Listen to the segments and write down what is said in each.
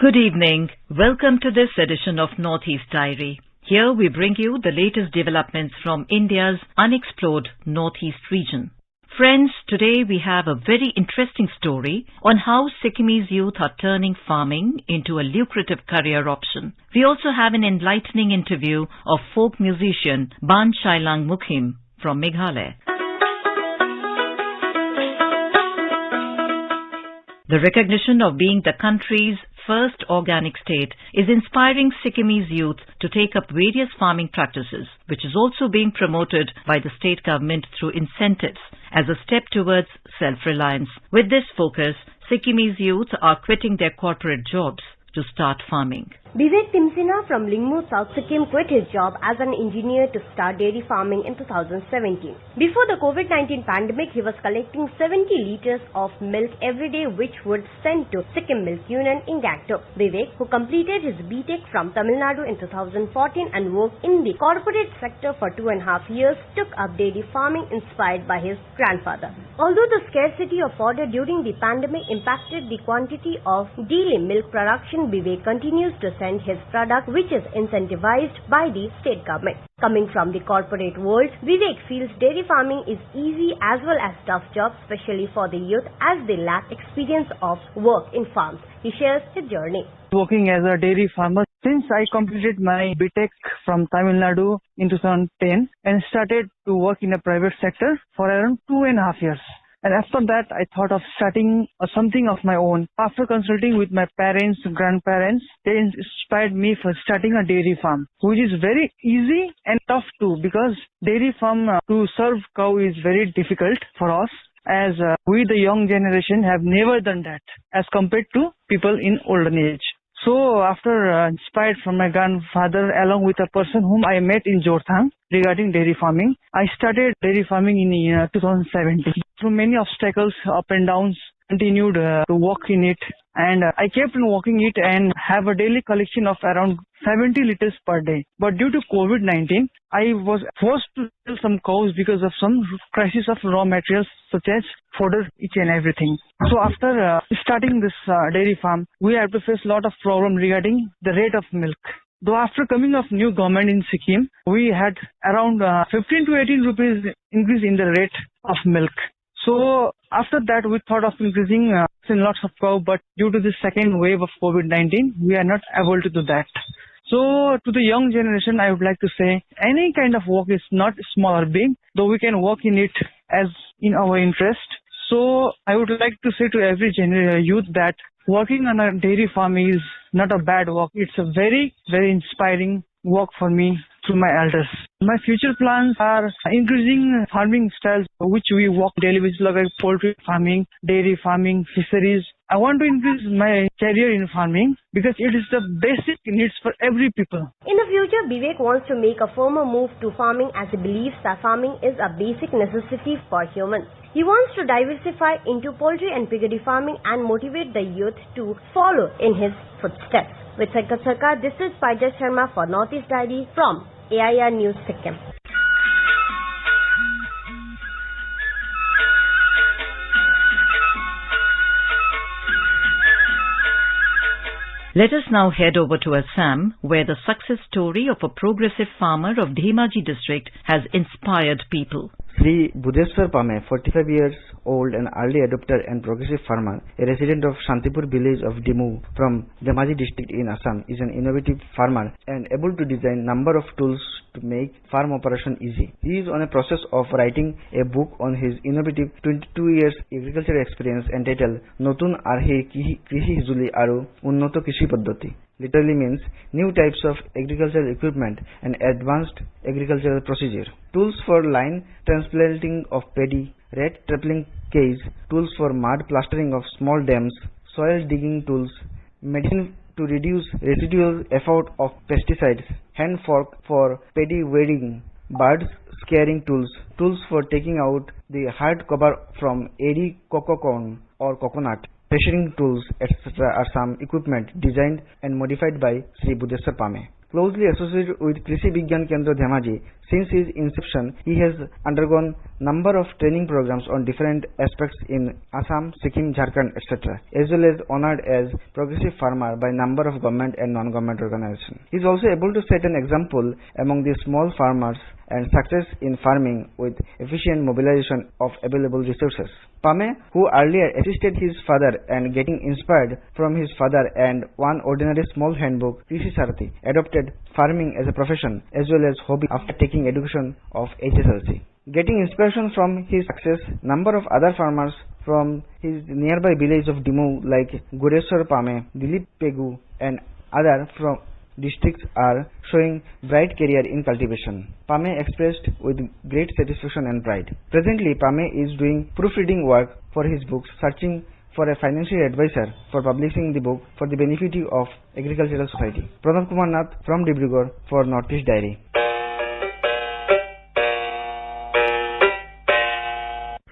Good evening. Welcome to this edition of Northeast Diary. Here we bring you the latest developments from India's unexplored Northeast region. Friends, today we have a very interesting story on how Sikkimese youth are turning farming into a lucrative career option. We also have an enlightening interview of folk musician Ban Shailang Mukhim from Meghalaya. The recognition of being the country's first organic state is inspiring Sikkimese youth to take up various farming practices, which is also being promoted by the state government through incentives as a step towards self-reliance. With this focus, Sikkimese youth are quitting their corporate jobs to start farming. Vivek Timsina from Lingmo, South Sikkim quit his job as an engineer to start dairy farming in 2017. Before the COVID-19 pandemic, he was collecting 70 liters of milk every day, which would send to Sikkim Milk Union in Gangtok. Vivek, who completed his B.Tech from Tamil Nadu in 2014 and worked in the corporate sector for 2.5 years, took up dairy farming inspired by his grandfather. Although the scarcity of fodder during the pandemic impacted the quantity of daily milk production, Vivek continues to send his product, which is incentivized by the state government. Coming from the corporate world, Vivek feels dairy farming is easy as well as tough job, especially for the youth as they lack experience of work in farms. He shares his journey. Working as a dairy farmer since I completed my B.Tech from Tamil Nadu in 2010 and started to work in a private sector for around 2.5 years. And after that, I thought of starting something of my own. After consulting with my parents, grandparents, they inspired me for starting a dairy farm, which is very easy and tough too, because dairy farm to serve cow is very difficult for us, as we the young generation have never done that as compared to people in olden age. So after inspired from my grandfather along with a person whom I met in Jorthang regarding dairy farming, I started dairy farming in 2017. Through many obstacles, up and downs, continued to work in it, and I kept on working it and have a daily collection of around 70 liters per day. But due to COVID-19, I was forced to sell some cows because of some crisis of raw materials such as fodder, each and everything. So after starting this dairy farm, we have to face a lot of problem regarding the rate of milk. Though after coming of new government in Sikkim, we had around 15 to 18 rupees increase in the rate of milk. So after that, we thought of increasing in lots of cow, but due to the second wave of COVID-19, we are not able to do that. So to the young generation, I would like to say any kind of work is not small or big, though we can work in it as in our interest. So I would like to say to every youth that working on a dairy farm is not a bad work. It's a very, very inspiring work for me through my elders. My future plans are increasing farming styles which we work daily, which is like poultry farming, dairy farming, fisheries. I want to increase my career in farming because it is the basic needs for every people. In the future, Vivek wants to make a firmer move to farming as he believes that farming is a basic necessity for humans. He wants to diversify into poultry and piggery farming and motivate the youth to follow in his footsteps. With Sankat Sarkar, this is Paija Sharma for Northeast Diary from AIR News Sikkim. Let us now head over to Assam, where the success story of a progressive farmer of Dhemaji district has inspired people. Sri Budheshwar Pame, 45 years old and early adopter and progressive farmer, a resident of Shantipur village of Dimu from Dhemaji district in Assam, is an innovative farmer and able to design number of tools to make farm operation easy. He is on a process of writing a book on his innovative 22 years agriculture experience entitled Notun Arhe Krishi Hijuli Aru Unnoto Krishi Paddhati. Literally means new types of agricultural equipment and advanced agricultural procedure. Tools for line transplanting of paddy, red trapping cage, tools for mud plastering of small dams, soil digging tools, medicine to reduce residual effort of pesticides, hand fork for paddy weeding, birds scaring tools, tools for taking out the hard cover from airy cocoa corn or coconut, threshing tools, etc. are some equipment designed and modified by Sri Budheshwar Pame. Closely associated with Krishi Vigyan Kendra Dhemaji, Since his inception, he has undergone number of training programs on different aspects in Assam, Sikkim, Jharkhand, etc., as well as honored as progressive farmer by number of government and non-government organizations. He is also able to set an example among the small farmers and success in farming with efficient mobilization of available resources. Pame, who earlier assisted his father and getting inspired from his father and one ordinary small handbook, Krishi Sarati, adopted farming as a profession as well as hobby after taking education of HSLC. Getting inspiration from his success, number of other farmers from his nearby village of Dimu like Gureshwar Pame, Dilip Pegu and other from districts are showing bright career in cultivation. Pame expressed with great satisfaction and pride. Presently, Pame is doing proofreading work for his books, searching for a financial advisor for publishing the book for the benefit of Agricultural Society. Pranab Kumar Nath from Dibrugarh for Northeast Diary.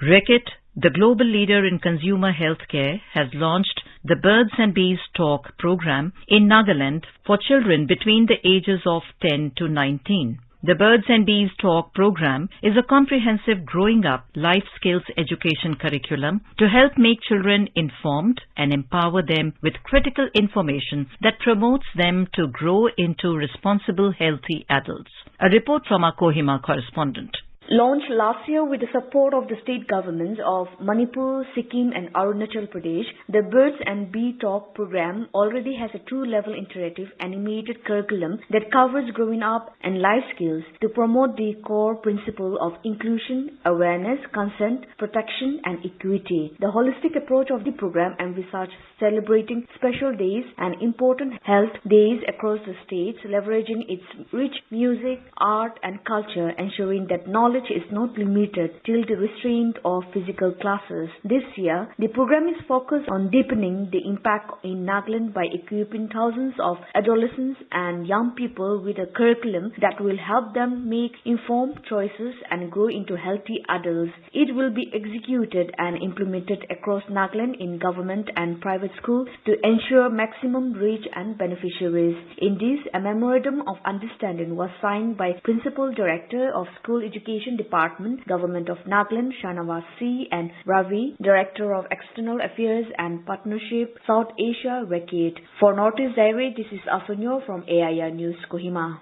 Reckitt, the global leader in consumer healthcare, has launched the Birds and Bees Talk program in Nagaland for children between the ages of 10 to 19. The Birds and Bees Talk program is a comprehensive growing up life skills education curriculum to help make children informed and empower them with critical information that promotes them to grow into responsible, healthy adults. A report from our Kohima correspondent. Launched last year with the support of the state governments of Manipur, Sikkim and Arunachal Pradesh, the Birds and Bee Talk program already has a two-level interactive animated curriculum that covers growing up and life skills to promote the core principle of inclusion, awareness, consent, protection and equity. The holistic approach of the program envisages celebrating special days and important health days across the states, leveraging its rich music, art and culture, ensuring that knowledge is not limited till the restraint of physical classes. This year, the program is focused on deepening the impact in Nagaland by equipping thousands of adolescents and young people with a curriculum that will help them make informed choices and grow into healthy adults. It will be executed and implemented across Nagaland in government and private schools to ensure maximum reach and beneficiaries. In this, a memorandum of understanding was signed by Principal Director of School Education Department, Government of Nagaland, Shanawaz C. and Ravi, Director of External Affairs and Partnership, South Asia, Reckitt. For Northeast Diary, this is Asunyo from AIR News, Kohima.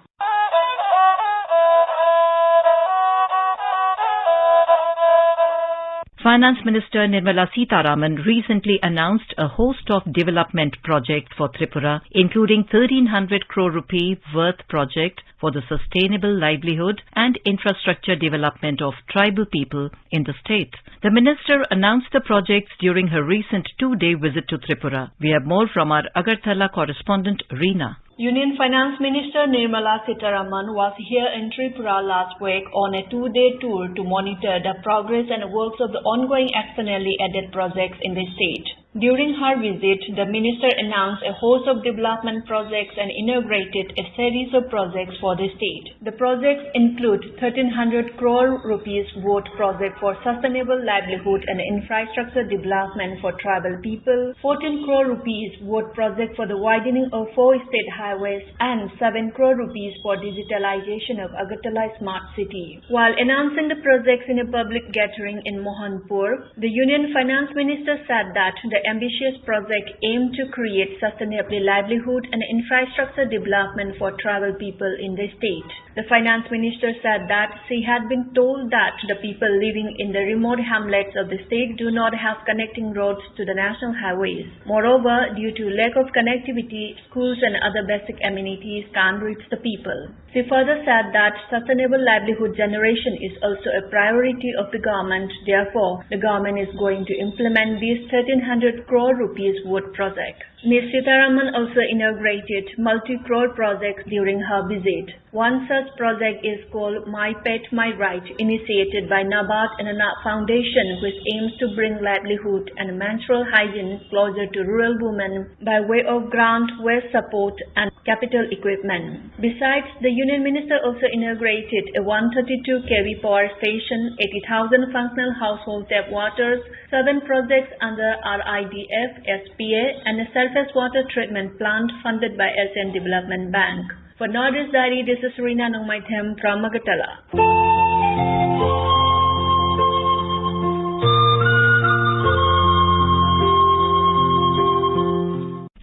Finance Minister Nirmala Sitharaman recently announced a host of development projects for Tripura, including 1,300 crore rupee worth project for the sustainable livelihood and infrastructure development of tribal people in the state. The minister announced the projects during her recent two-day visit to Tripura. We have more from our Agartala correspondent Reena. Union Finance Minister Nirmala Sitharaman was here in Tripura last week on a two-day tour to monitor the progress and works of the ongoing externally aided projects in the state. During her visit, the minister announced a host of development projects and inaugurated a series of projects for the state. The projects include 1,300 crore rupees worth project for sustainable livelihood and infrastructure development for tribal people, 14 crore rupees worth project for the widening of 4 state highways, and 7 crore rupees for digitalization of Agartala Smart City. While announcing the projects in a public gathering in Mohanpur, the Union Finance Minister said that the ambitious project aimed to create sustainable livelihood and infrastructure development for tribal people in the state. The Finance Minister said that she had been told that the people living in the remote hamlets of the state do not have connecting roads to the national highways. Moreover, due to lack of connectivity, schools and other basic amenities can't reach the people. She further said that sustainable livelihood generation is also a priority of the government. Therefore, the government is going to implement these 1,300 crore rupees worth project. Ms. Sitharaman also inaugurated multi-crore projects during her visit. One such project is called My Pet, My Right, initiated by NABARD and a foundation which aims to bring livelihood and menstrual hygiene closer to rural women by way of grant, waste support and capital equipment. Besides, the Union Minister also inaugurated a 132 kV power station, 80,000 functional household tap waters, 7 projects under RIDF, SPA and a surface water treatment plant funded by ASEAN Development Bank. For Northeast Diary, this is Serena Nongmaithem from Magatala.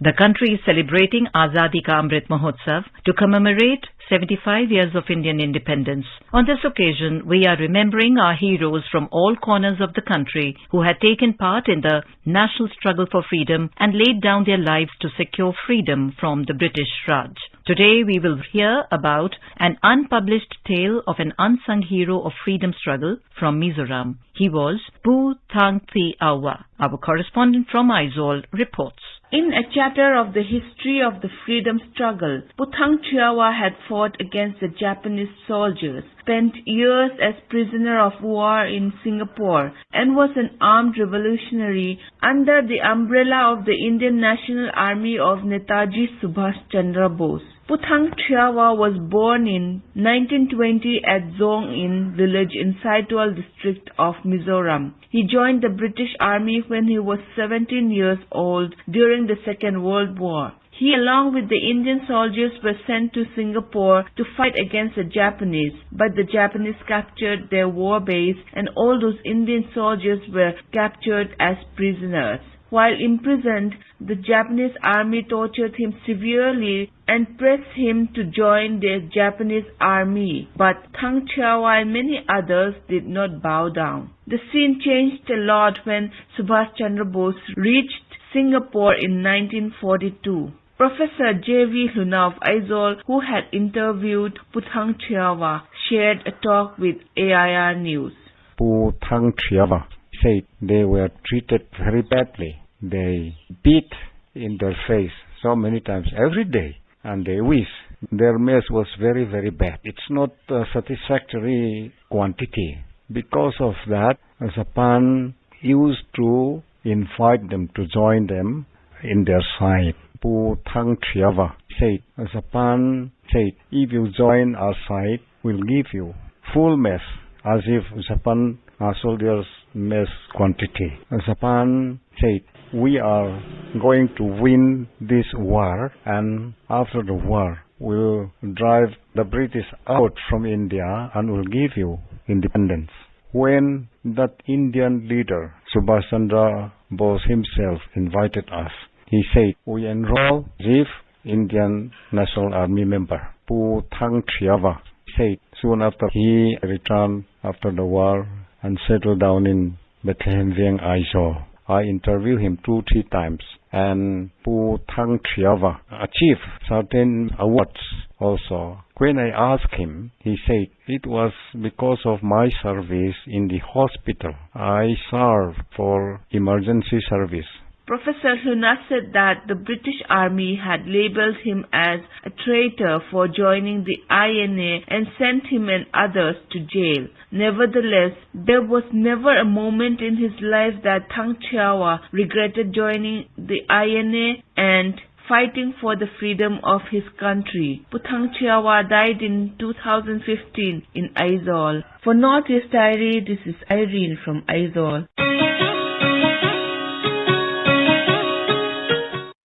The country is celebrating Azadi Ka Amrit Mahotsav to commemorate 75 years of Indian independence. On this occasion, we are remembering our heroes from all corners of the country who had taken part in the national struggle for freedom and laid down their lives to secure freedom from the British Raj. Today, we will hear about an unpublished tale of an unsung hero of freedom struggle from Mizoram. He was Pu Thang Thi Awa. Our correspondent from Aizawl reports. In a chapter of the history of the freedom struggle, Puthang Chiawa had fought against the Japanese soldiers, spent years as prisoner of war in Singapore, and was an armed revolutionary under the umbrella of the Indian National Army of Netaji Subhash Chandra Bose. Puthang Chiawa was born in 1920 at Zong In village in Saitwal district of Mizoram. He joined the British Army when he was 17 years old during the Second World War. He, along with the Indian soldiers, were sent to Singapore to fight against the Japanese, but the Japanese captured their war base and all those Indian soldiers were captured as prisoners. While imprisoned, the Japanese army tortured him severely and pressed him to join the Japanese army. But Thang Chiawa and many others did not bow down. The scene changed a lot when Subhash Chandra Bose reached Singapore in 1942. Professor J.V. Luna of Aizawl, who had interviewed Puthang Chiawa, shared a talk with AIR News. Puthang Chiawa said they were treated very badly. They beat in their face so many times every day, and they wish their mess was very, very bad. It's not a satisfactory quantity. Because of that, Japan used to invite them to join them in their side. Puthang Chiawa said, Japan said, if you join our side, we'll give you full mess, as if Japan soldiers mess quantity. Japan said, we are going to win this war, and after the war, we'll drive the British out from India and we'll give you independence. When that Indian leader, Subhash Chandra Bose himself, invited us, he said, we enroll as if Indian National Army member. Puthang Chiawa said, soon after he returned after the war and settled down in Bethlehem, Aizawl. I interviewed him 2-3 times, and Puthang Chiawa achieved certain awards also. When I asked him, he said, it was because of my service in the hospital. I served for emergency service. Professor Luna said that the British Army had labelled him as a traitor for joining the INA and sent him and others to jail. Nevertheless, there was never a moment in his life that Thang Chiawa regretted joining the INA and fighting for the freedom of his country. Puthang Chiawa died in 2015 in Aizawl. For Northeast Diary, this is Irene from Aizawl.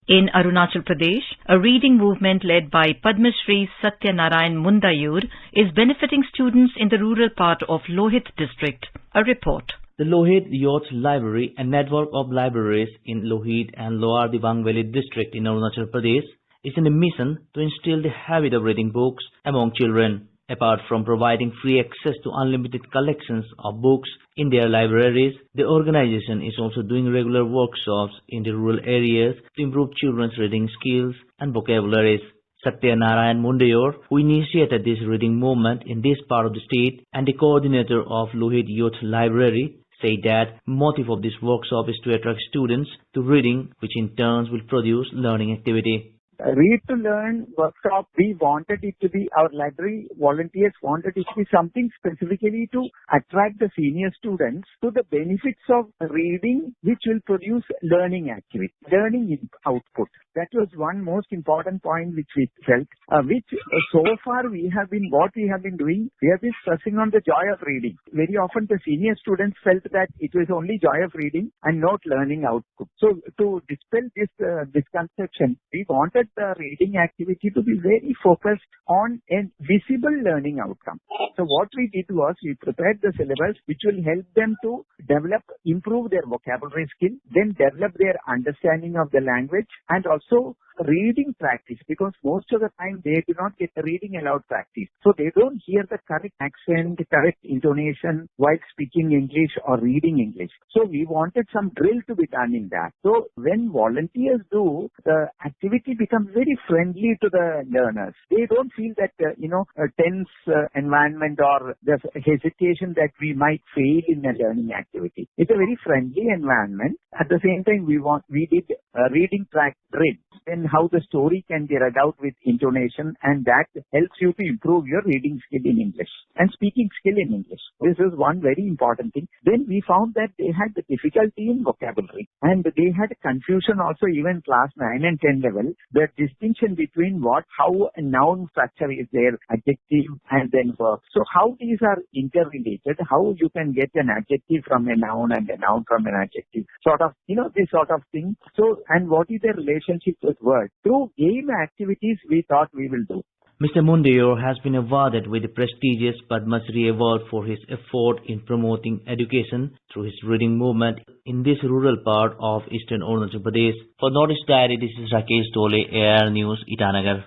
In Arunachal Pradesh, a reading movement led by Padma Shri Satyanarayan Mundayur is benefiting students in the rural part of Lohit district. A report. The Lohit Youth Library, a network of libraries in Lohit and Lower Dibang Valley district in Arunachal Pradesh, is in a mission to instill the habit of reading books among children. Apart from providing free access to unlimited collections of books in their libraries, the organization is also doing regular workshops in the rural areas to improve children's reading skills and vocabularies. Satyanarayan Mundayur, who initiated this reading movement in this part of the state and the coordinator of Lohit Youth Library, said that motive of this workshop is to attract students to reading, which in turn will produce learning activity. Read to Learn workshop, we wanted it to be, our library volunteers wanted it to be something specifically to attract the senior students to the benefits of reading, which will produce learning activity, learning output. That was one most important point which we felt, which so far what we have been doing, we have been stressing on the joy of reading. Very often the senior students felt that it was only joy of reading and not learning output. So to dispel this misconception, we wanted wanted the reading activity to be very focused on a visible learning outcome. So what we did was we prepared the syllabus which will help them to improve their vocabulary skill, then develop their understanding of the language, and also reading practice, because most of the time they do not get the reading aloud practice. So they don't hear the correct accent, correct intonation while speaking English or reading English. So we wanted some drill to be done in that. So when volunteers do, the activity becomes very friendly to the learners. They don't feel that, a tense environment or the hesitation that we might fail in a learning activity. It's a very friendly environment. At the same time, we did a reading track drill, and how the story can be read out with intonation, and that helps you to improve your reading skill in English and speaking skill in English. This is one very important thing. Then we found that they had the difficulty in vocabulary, and they had confusion also even class 9 and 10 level, the distinction between how a noun structure is there, adjective and then verb. So how these are interrelated, how you can get an adjective from a noun and a noun from an adjective, this sort of thing. So, and what is the relationship with word? Through game activities we thought we will do. Mr. Mundeyor has been awarded with the prestigious Padma Shri Award for his effort in promoting education through his reading movement in this rural part of eastern Arunachal Pradesh. For Northeast Diary, this is Rakesh Dole, Air News, Itanagar.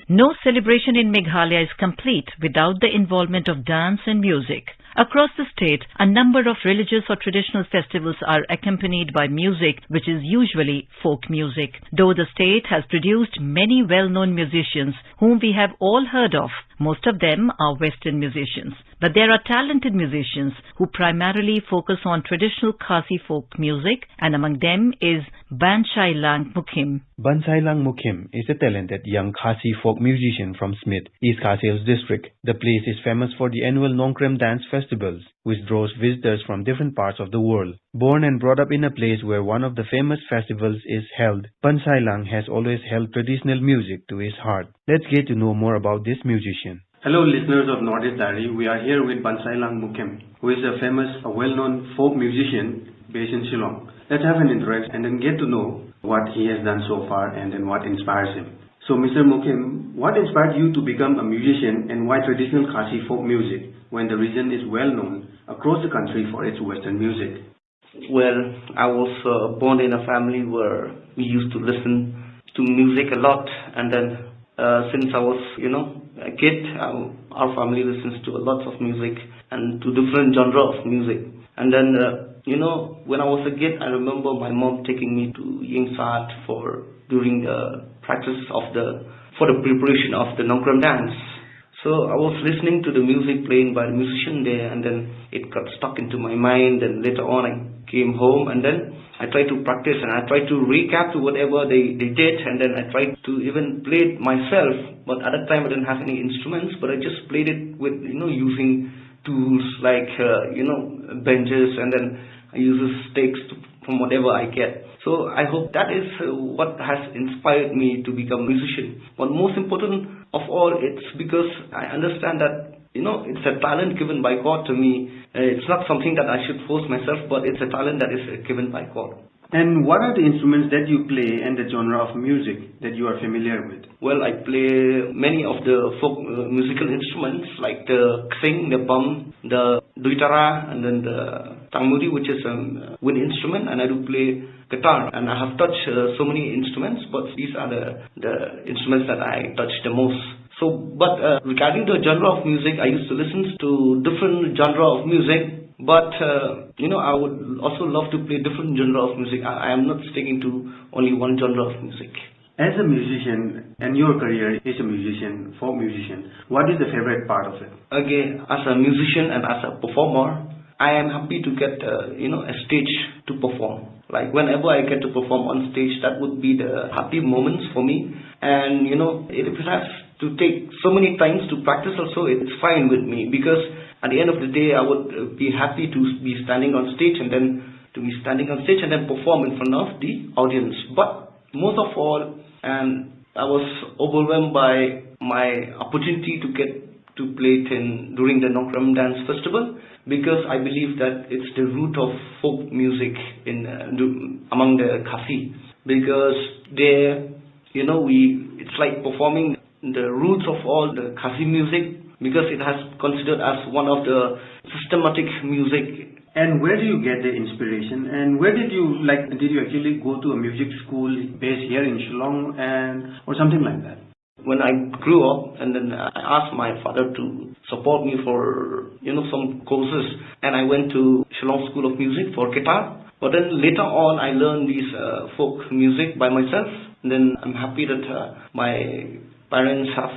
No celebration in Meghalaya is complete without the involvement of dance and music. Across the state, a number of religious or traditional festivals are accompanied by music, which is usually folk music. Though the state has produced many well-known musicians whom we have all heard of, most of them are Western musicians. But there are talented musicians who primarily focus on traditional Khasi folk music, and among them is Bansai Lang Mukim. Bansai Lang Mukim is a talented young Khasi folk musician from Smith, East Khasi Hills district. The place is famous for the annual Nongkrem dance festivals, which draws visitors from different parts of the world. Born and brought up in a place where one of the famous festivals is held, Bansai Lang has always held traditional music to his heart. Let's get to know more about this musician. Hello listeners of Northeast Diary, we are here with Bansai Lang Mukim, who is a famous, well-known folk musician based in Shillong. Let's have an interaction and then get to know what he has done so far and then what inspires him. So Mr. Mukim, what inspired you to become a musician and why traditional Khasi folk music when the region is well known across the country for its Western music? Well, I was born in a family where we used to listen to music a lot, and then since I was, a kid, our family listens to a lot of music and to different genre of music. And then, when I was a kid, I remember my mom taking me to Yingsat during the practice for the preparation of the Nongkrem dance. So I was listening to the music playing by the musician there, and then it got stuck into my mind. And later on, I came home, and then I tried to practice, and I tried to recap to whatever they did, and then I tried to even play it myself. But at that time, I didn't have any instruments, but I just played it with, using tools like, benches, and then I use sticks from whatever I get. So I hope that is what has inspired me to become a musician. But most important of all, it's because I understand that, it's a talent given by God to me. It's not something that I should force myself, but it's a talent that is given by God. And what are the instruments that you play and the genre of music that you are familiar with? Well, I play many of the folk musical instruments like the ksing, the bum, the duitara, and then the tangmudi, which is a wind instrument, and I do play guitar. And I have touched so many instruments, but these are the instruments that I touch the most. But regarding the genre of music, I used to listen to different genre of music. But, I would also love to play different genre of music. I am not sticking to only one genre of music. As a musician, and your career is a musician, folk musician, what is the favorite part of it? Okay, as a musician and as a performer, I am happy to get, a stage to perform. Like whenever I get to perform on stage, that would be the happy moments for me. And, if it has to take so many times to practice also, it's fine with me, because at the end of the day, I would be happy to be standing on stage and then perform in front of the audience. But most of all, and I was overwhelmed by my opportunity to get to play it during the Nongkrem Dance Festival, because I believe that it's the root of folk music among the Kashi. Because there, it's like performing the roots of all the Kashi music, because it has considered as one of the systematic music. And where do you get the inspiration? And where did you actually go to a music school based here in Shillong or something like that? When I grew up, and then I asked my father to support me for, some courses, and I went to Shillong School of Music for guitar. But then later on, I learned this folk music by myself. And then I'm happy that my parents have,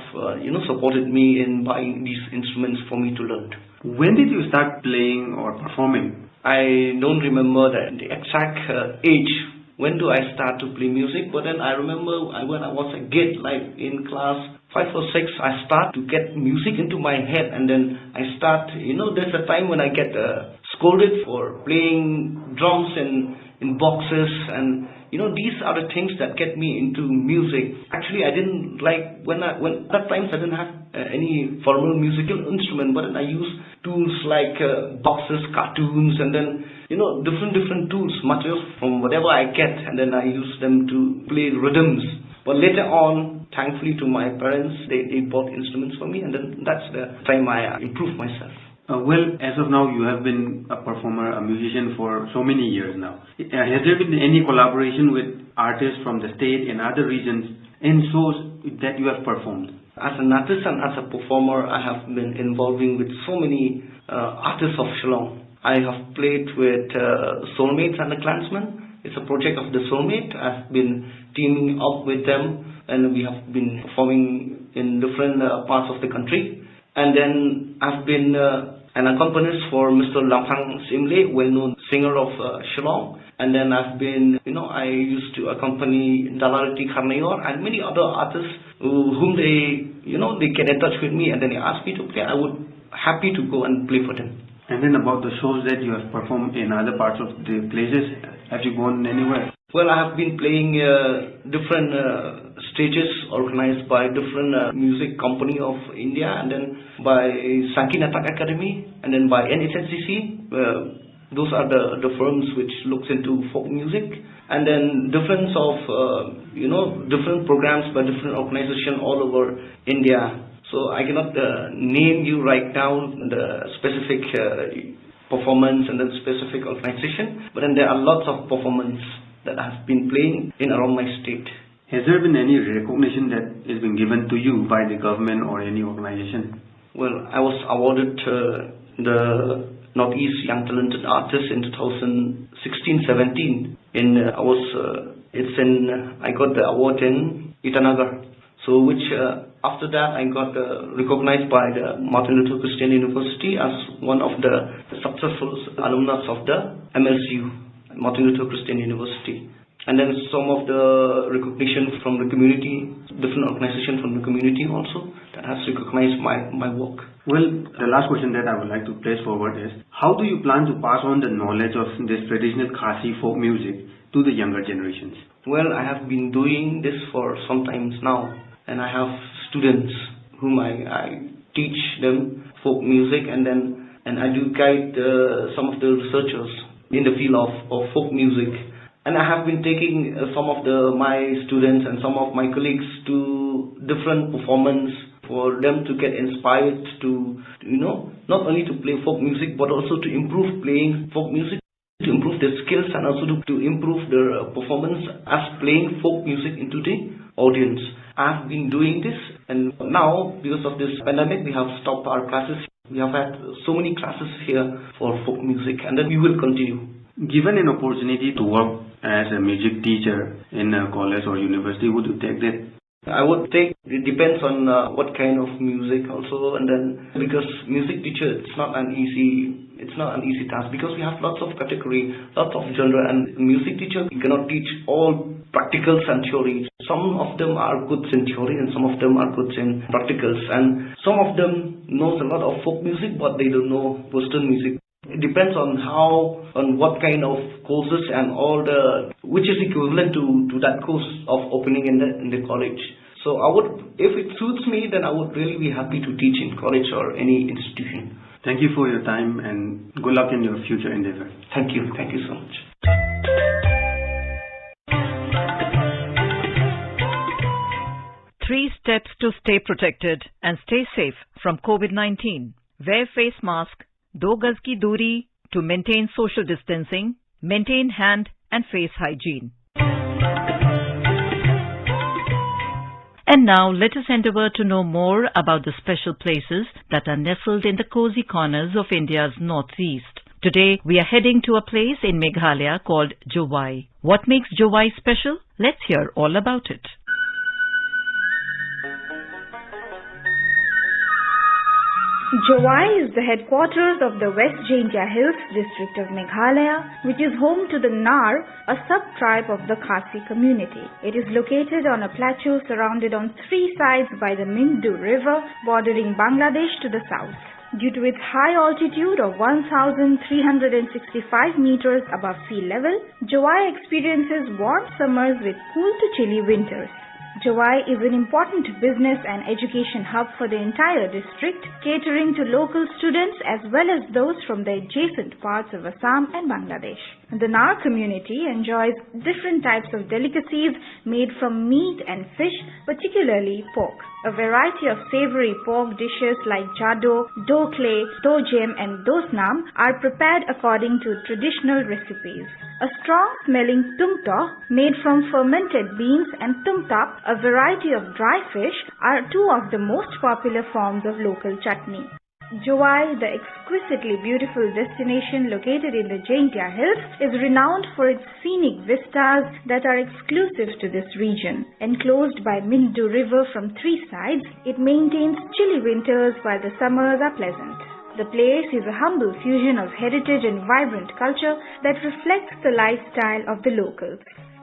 supported me in buying these instruments for me to learn. When did you start playing or performing? I don't remember the exact age. When do I start to play music? But then I remember when I was a kid, like in class 5 or 6, I start to get music into my head, and then I start, there's a time when I get scolded for playing drums in boxes, and these are the things that get me into music. Actually, I didn't like when that times I didn't have any formal musical instrument, but then I use tools like boxes, cartoons, and then different tools, materials from whatever I get, and then I use them to play rhythms. But later on, thankfully to my parents, they bought instruments for me, and then that's the time I improved myself. Well, as of now, you have been a performer, a musician for so many years now. Has there been any collaboration with artists from the state and other regions and shows that you have performed? As an artist and as a performer, I have been involving with so many artists of Shillong. I have played with Soulmates and the Clansmen. It's a project of the Soulmate. I've been teaming up with them, and we have been performing in different parts of the country. And then I've been an accompanist for Mr. Lamphang Simle, well-known singer of Shillong. And then I've been, I used to accompany Tadlakian Lake and many other artists whom they get in touch with me, and then they ask me to play. I would happy to go and play for them. And then about the shows that you have performed in other parts of the places, have you gone anywhere? Well, I have been playing different stages organized by different music company of India, and then by Sankinatak Academy, and then by NHSCC. Those are the firms which looks into folk music, and then difference of different programs by different organizations all over India. So I cannot name you right now the specific performance and the specific organization, but then there are lots of performance that I have been playing in around my state. Has there been any recognition that has been given to you by the government or any organization? Well, I was awarded the Northeast Young Talented Artist in 2016-17. I got the award in Itanagar. So after that I got recognized by the Martin Luther Christian University as one of the successful alumnus of the MLCU, Martin Luther Christian University. And then some of the recognition from the community, different organizations from the community also, that has recognized my work. Well, the last question that I would like to place forward is, how do you plan to pass on the knowledge of this traditional Kashi folk music to the younger generations? Well, I have been doing this for some time now, and I have students whom I teach them folk music, and I do guide some of the researchers in the field of folk music. And I have been taking some of my students and some of my colleagues to different performance for them to get inspired to, not only to play folk music, but also to improve playing folk music, to improve their skills, and also to improve their performance as playing folk music into the audience. I've been doing this, and now, because of this pandemic, we have stopped our classes. We have had so many classes here for folk music, and then we will continue. Given an opportunity to work as a music teacher in a college or university, would you take that? I would take, it depends on what kind of music also, and then because music teacher, it's not an easy task, because we have lots of category, lots of genre, and music teacher, you cannot teach all practicals and theories. Some of them are good in theory and some of them are good in practicals, and some of them knows a lot of folk music but they don't know Western music. It depends on what kind of courses and which is equivalent to that course of opening in the college. So if it suits me, then I would really be happy to teach in college or any institution. Thank you for your time and good luck in your future endeavor. Thank you so much. Three steps to stay protected and stay safe from COVID-19. Wear face mask, 2 gaz ki duri to maintain social distancing, maintain hand and face hygiene. And now let us endeavour to know more about the special places that are nestled in the cozy corners of India's northeast. Today we are heading to a place in Meghalaya called Jawai. What makes Jawai special? Let's hear all about it. Jawai is the headquarters of the West Jaintia Hills district of Meghalaya, which is home to the Nar, a sub-tribe of the Kashi community. It is located on a plateau surrounded on 3 sides by the Mindu River, bordering Bangladesh to the south. Due to its high altitude of 1,365 meters above sea level, Jawai experiences warm summers with cool to chilly winters. Jawai is an important business and education hub for the entire district, catering to local students as well as those from the adjacent parts of Assam and Bangladesh. The Nar community enjoys different types of delicacies made from meat and fish, particularly pork. A variety of savory pork dishes like jado, dokle, dojem and dosnam are prepared according to traditional recipes. A strong-smelling tumta made from fermented beans and tumtap, a variety of dry fish, are 2 of the most popular forms of local chutney. Jawai, the exquisitely beautiful destination located in the Jaintia Hills, is renowned for its scenic vistas that are exclusive to this region. Enclosed by Mindu River from 3 sides, it maintains chilly winters while the summers are pleasant. The place is a humble fusion of heritage and vibrant culture that reflects the lifestyle of the locals.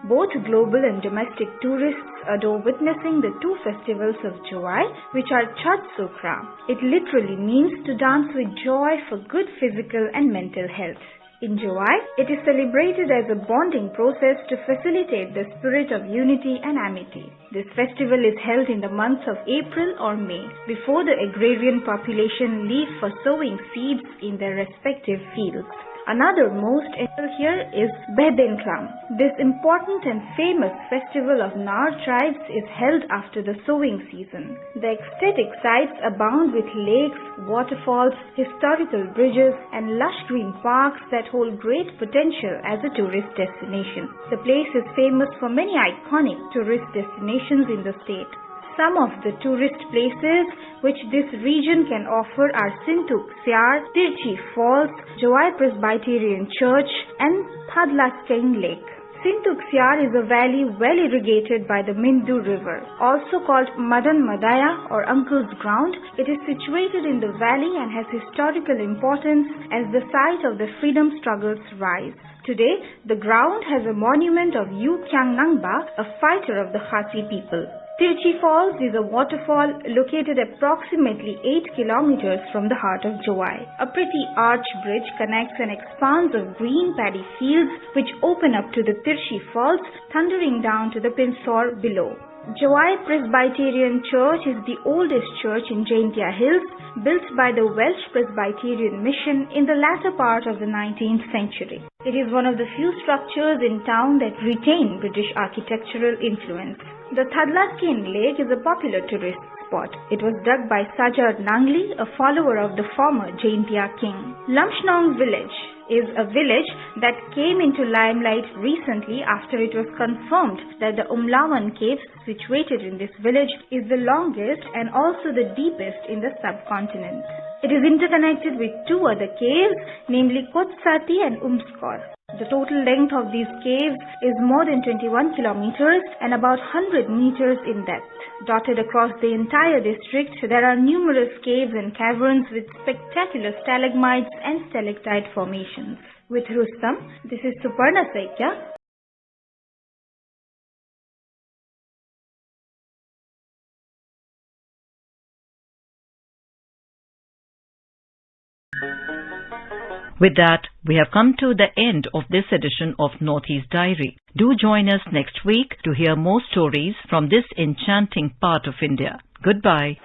Both global and domestic tourists adore witnessing the 2 festivals of Jawai, which are Chhat Sukra. It literally means to dance with joy for good physical and mental health. In Jawai, it is celebrated as a bonding process to facilitate the spirit of unity and amity. This festival is held in the months of April or May, before the agrarian population leave for sowing seeds in their respective fields. Another most essential here is Behdenklam. This important and famous festival of Nar tribes is held after the sowing season. The ecstatic sites abound with lakes, waterfalls, historical bridges, and lush green parks that hold great potential as a tourist destination. The place is famous for many iconic tourist destinations in the state. Some of the tourist places which this region can offer are Sintuk Syar, Tirchi Falls, Jawai Presbyterian Church and Tadlakian Lake. Sintuk Syar is a valley well irrigated by the Mindu River. Also called Madan Madaya or Uncle's Ground, it is situated in the valley and has historical importance as the site of the freedom struggle's rise. Today, the ground has a monument of Yu Kyang Nangba, a fighter of the Khasi people. Tirchi Falls is a waterfall located approximately 8 kilometers from the heart of Jawai. A pretty arch bridge connects an expanse of green paddy fields which open up to the Tirchi Falls, thundering down to the Pinsor below. Jawai Presbyterian Church is the oldest church in Jaintia Hills, built by the Welsh Presbyterian Mission in the latter part of the 19th century. It is one of the few structures in town that retain British architectural influence. The Tadlakian Lake is a popular tourist spot. It was dug by Sajad Nangli, a follower of the former Jaintia king. Lamshnong village is a village that came into limelight recently after it was confirmed that the Umlawan caves situated in this village is the longest and also the deepest in the subcontinent. It is interconnected with 2 other caves, namely Kotsati and Umskor. The total length of these caves is more than 21 kilometers and about 100 meters in depth. Dotted across the entire district, there are numerous caves and caverns with spectacular stalagmites and stalactite formations. With Rustam, this is Suparna Saikya. With that, we have come to the end of this edition of Northeast Diary. Do join us next week to hear more stories from this enchanting part of India. Goodbye.